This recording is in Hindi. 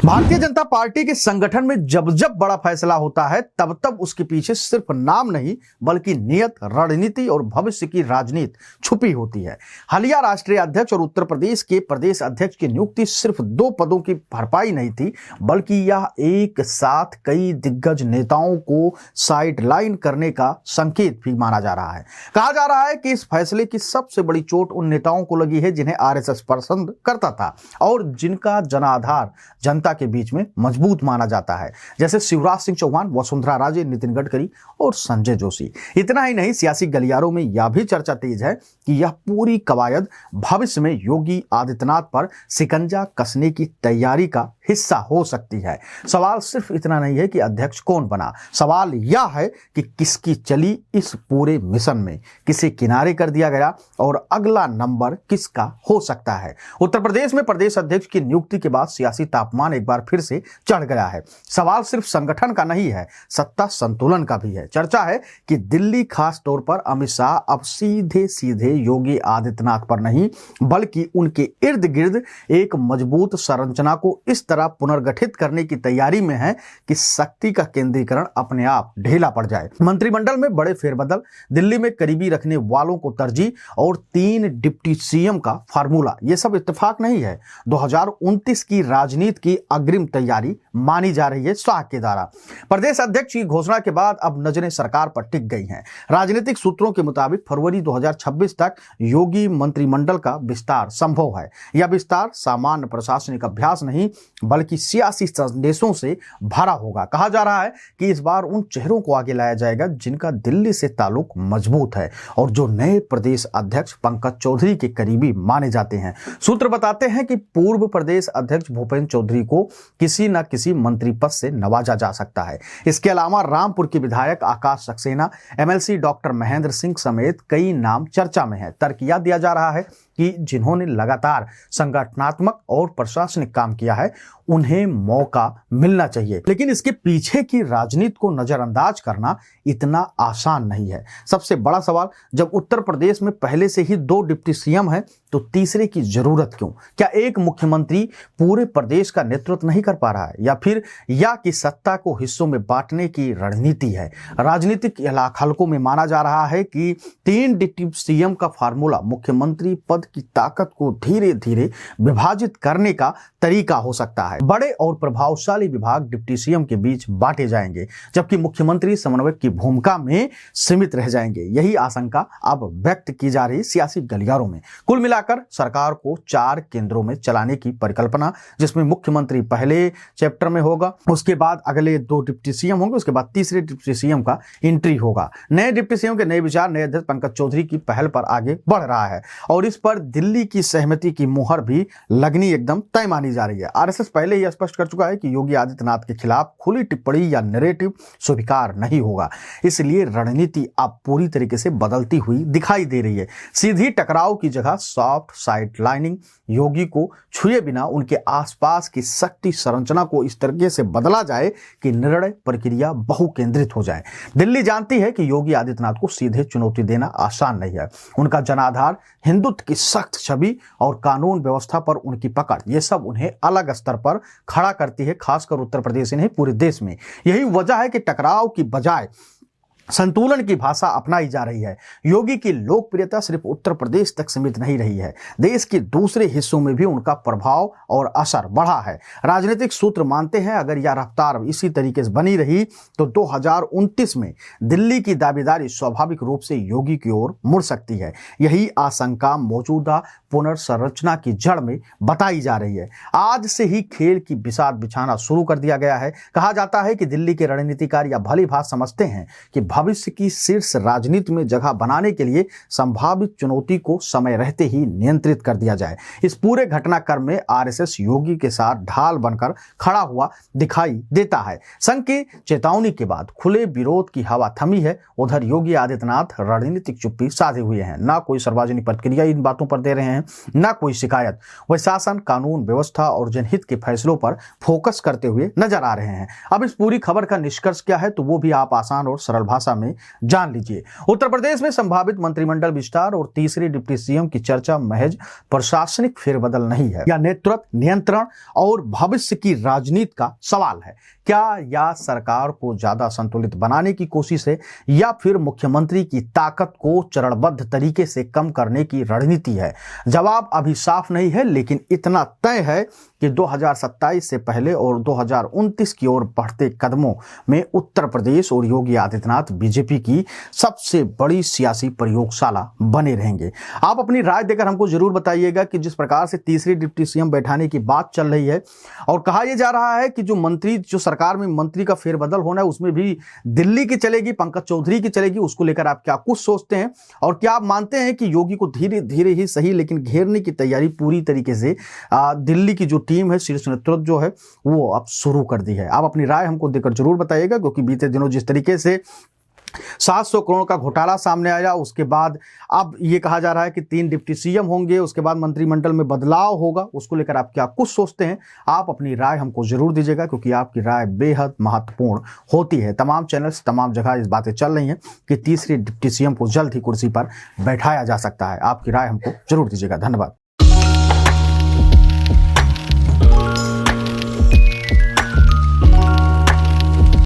भारतीय जनता पार्टी के संगठन में जब जब बड़ा फैसला होता है तब तब उसके पीछे सिर्फ नाम नहीं बल्कि नियत, रणनीति और भविष्य की राजनीति छुपी होती है। हालिया राष्ट्रीय अध्यक्ष और उत्तर प्रदेश के प्रदेश अध्यक्ष की नियुक्ति सिर्फ 2 पदों की भरपाई नहीं थी, बल्कि यह एक साथ कई दिग्गज नेताओं को साइडलाइन करने का संकेत भी माना जा रहा है। कहा जा रहा है कि इस फैसले की सबसे बड़ी चोट उन नेताओं को लगी है जिन्हें आरएसएस पसंद करता था और जिनका जनाधार जनता के बीच में मजबूत माना जाता है, जैसे शिवराज सिंह चौहान, वसुंधरा राजे, नितिन गडकरी और संजय जोशी। इतना ही नहीं, सियासी गलियारों में यह भी चर्चा तेज है कि यह पूरी कवायद भविष्य में योगी आदित्यनाथ पर शिकंजा कसने की तैयारी का हिस्सा हो सकती है। सवाल सिर्फ इतना नहीं है कि अध्यक्ष कौन बना, सवाल यह है कि किसकी चली इस पूरे मिशन में, किसे किनारे कर दिया गया और अगला नंबर किसका हो सकता है। उत्तर प्रदेश में प्रदेश अध्यक्ष की नियुक्ति के बाद सियासी तापमान एक बार फिर से चढ़ गया है। सवाल सिर्फ संगठन का नहीं है, सत्ता संतुलन का भी है। चर्चा है कि दिल्ली, खास तौर पर अमित शाह अब सीधे सीधे योगी आदित्यनाथ पर नहीं बल्कि उनके इर्द गिर्द एक मजबूत संरचना को इस तरह पुनर्गठित करने की तैयारी में है कि शक्ति का केंद्रीकरण अपने आप ढीला पड़ जाए। मंत्रिमंडल में बड़े फेरबदल, दिल्ली में करीबी रखने वालों को तरजीह और 3 डिप्टी सीएम का फार्मूला, यह सब इत्तेफाक नहीं है। 2029 की राजनीति की अग्रिम तैयारी मानी जा रही है शाह के द्वारा। प्रदेश अध्यक्ष की घोषणा के बाद अब नजरें सरकार पर टिक गई हैं। राजनीतिक सूत्रों के मुताबिक फरवरी 2026 तक योगी मंत्रिमंडल का विस्तार संभव है। यह विस्तार सामान्य प्रशासनिक अभ्यास नहीं बल्कि सियासी संदेशों से भरा होगा। कहा जा रहा है कि इस बार उन चेहरों को आगे लाया जाएगा जिनका दिल्ली से ताल्लुक मजबूत है और जो नए प्रदेश अध्यक्ष पंकज चौधरी के करीबी माने जाते हैं। सूत्र बताते हैं कि पूर्व प्रदेश अध्यक्ष भूपेंद्र चौधरी को किसी न किसी मंत्री पद से नवाजा जा सकता है। इसके अलावा रामपुर के विधायक आकाश सक्सेना, एमएलसी डॉक्टर महेंद्र सिंह समेत कई नाम चर्चा में है। तर्क यह दिया जा रहा है कि जिन्होंने लगातार संगठनात्मक और प्रशासनिक काम किया है उन्हें मौका मिलना चाहिए, लेकिन इसके पीछे की राजनीति को नजरअंदाज करना इतना आसान नहीं है। सबसे बड़ा सवाल, जब उत्तर प्रदेश में पहले से ही 2 डिप्टी सीएम हैं तो तीसरे की जरूरत क्यों? क्या एक मुख्यमंत्री पूरे प्रदेश का नेतृत्व नहीं कर पा रहा है या कि सत्ता को हिस्सों में बांटने की रणनीति है? राजनीतिक हलकों में माना जा रहा है कि 3 डिप्टी सीएम का फार्मूला मुख्यमंत्री पद की ताकत को धीरे धीरे विभाजित करने का तरीका हो सकता है। बड़े और प्रभावशाली विभाग डिप्टी सीएम के बीच बांटे जाएंगे जबकि मुख्यमंत्री समन्वयक की भूमिका में सीमित रह जाएंगे। यही आशंका अब व्यक्त की जा रही सियासी गलियारों में। कुल मिलाकर सरकार को 4 केंद्रों में चलाने की परिकल्पना, जिसमें मुख्यमंत्री पहले चैप्टर में होगा, उसके बाद अगले 2 डिप्टी सीएम होंगे, उसके बाद तीसरे डिप्टी सीएम का एंट्री होगा। नए डिप्टी सीएम के नए विचार नए अध्यक्ष पंकज चौधरी की पहल पर आगे बढ़ रहा है और इस पर दिल्ली की सहमति की मुहर भी लगनी एकदम तय मानी जा रही है। आरएसएस पहले ही स्पष्ट कर चुका है कि योगी आदित्यनाथ के खिलाफ खुली टिप्पणी या नैरेटिव स्वीकार नहीं होगा, इसलिए रणनीति अब पूरी तरीके से बदलती हुई दिखाई दे रही है। सीधी टकराव की जगह सॉफ्ट साइडलाइनिंग, योगी को छुए बिना उनके आसपास की शक्ति संरचना को इस तरीके से बदला जाए कि निर्णय प्रक्रिया बहुकेंद्रित हो जाए। दिल्ली जानती है कि योगी आदित्यनाथ को सीधे चुनौती देना आसान नहीं है। उनका जनाधार, हिंदुत्व की सख्त छवि और कानून व्यवस्था पर उनकी पकड़, यह सब उन्हें अलग स्तर पर खड़ा करती है, खासकर उत्तर प्रदेश नहीं पूरे देश में। यही वजह है कि टकराव की बजाय संतुलन की भाषा अपनाई जा रही है। योगी की लोकप्रियता सिर्फ उत्तर प्रदेश तक सीमित नहीं रही है, देश के दूसरे हिस्सों में भी उनका प्रभाव और असर बढ़ा है। राजनीतिक सूत्र मानते हैं अगर यह रफ्तार इसी तरीके से बनी रही तो 2029 में दिल्ली की दावेदारी स्वाभाविक रूप से योगी की ओर मुड़ सकती है। यही आशंका मौजूदा पुनर्संरचना की जड़ में बताई जा रही है। आज से ही खेल की बिसात बिछाना शुरू कर दिया गया है। कहा जाता है कि दिल्ली के रणनीतिकार या भली भांति समझते हैं कि भविष्य की शीर्ष राजनीति में जगह बनाने के लिए संभावित चुनौती को समय रहते ही नियंत्रित कर दिया जाए। इस पूरे घटनाक्रम में आरएसएस योगी के साथ ढाल बनकर खड़ा हुआ दिखाई देता है। संघ की चेतावनी के बाद खुले विरोध की हवा थमी है। उधर योगी आदित्यनाथ रणनीतिक चुप्पी साधे हुए हैं, ना कोई सार्वजनिक प्रतिक्रिया इन बातों पर दे रहे हैं, ना कोई शिकायत। वह शासन, कानून व्यवस्था और जनहित के फैसलों पर फोकस करते हुए नजर आ रहे हैं। अब इस पूरी खबर का निष्कर्ष क्या है तो वो भी आप आसान और सरल भाषा परिभाषा में जान लीजिए। उत्तर प्रदेश में संभावित मंत्रिमंडल विस्तार और तीसरे डिप्टी सीएम की चर्चा महज प्रशासनिक फेरबदल नहीं है, यह नेतृत्व, नियंत्रण और भविष्य की राजनीति का सवाल है। क्या यह सरकार को ज्यादा संतुलित बनाने की कोशिश है या फिर मुख्यमंत्री की ताकत को चरणबद्ध तरीके से कम करने की रणनीति है? जवाब अभी साफ नहीं है, लेकिन इतना तय है कि 2027 से पहले और 2029 की ओर बढ़ते कदमों में उत्तर प्रदेश और योगी आदित्यनाथ बीजेपी की सबसे बड़ी सियासी प्रयोगशाला बने रहेंगे। आप अपनी राय देकर हमको जरूर बताइएगा कि जिस प्रकार से तीसरी डिप्टी सीएम बैठाने की बात चल रही है और कहा यह जा रहा है कि जो सरकार में मंत्री का फेरबदल होना है उसमें भी दिल्ली की चलेगी, पंकज चौधरी की चलेगी, उसको लेकर आप क्या कुछ सोचते हैं और क्या आप मानते हैं कि योगी को धीरे धीरे ही सही लेकिन घेरने की तैयारी पूरी तरीके से दिल्ली की जो टीम है, शीर्ष नेतृत्व जो है वो अब शुरू कर दी है? आप अपनी राय हमको देकर जरूर बताइएगा, क्योंकि बीते दिनों जिस तरीके से 700 करोड़ का घोटाला सामने आया, उसके बाद अब ये कहा जा रहा है कि 3 डिप्टी सीएम होंगे, उसके बाद मंत्रिमंडल में बदलाव होगा, उसको लेकर आप क्या कुछ सोचते हैं? आप अपनी राय हमको जरूर दीजिएगा, क्योंकि आपकी राय बेहद महत्वपूर्ण होती है। तमाम चैनल्स, तमाम जगह इस बातें चल रही हैं कि तीसरी डिप्टी सीएम को जल्द ही कुर्सी पर बैठाया जा सकता है। आपकी राय हमको जरूर दीजिएगा। धन्यवाद।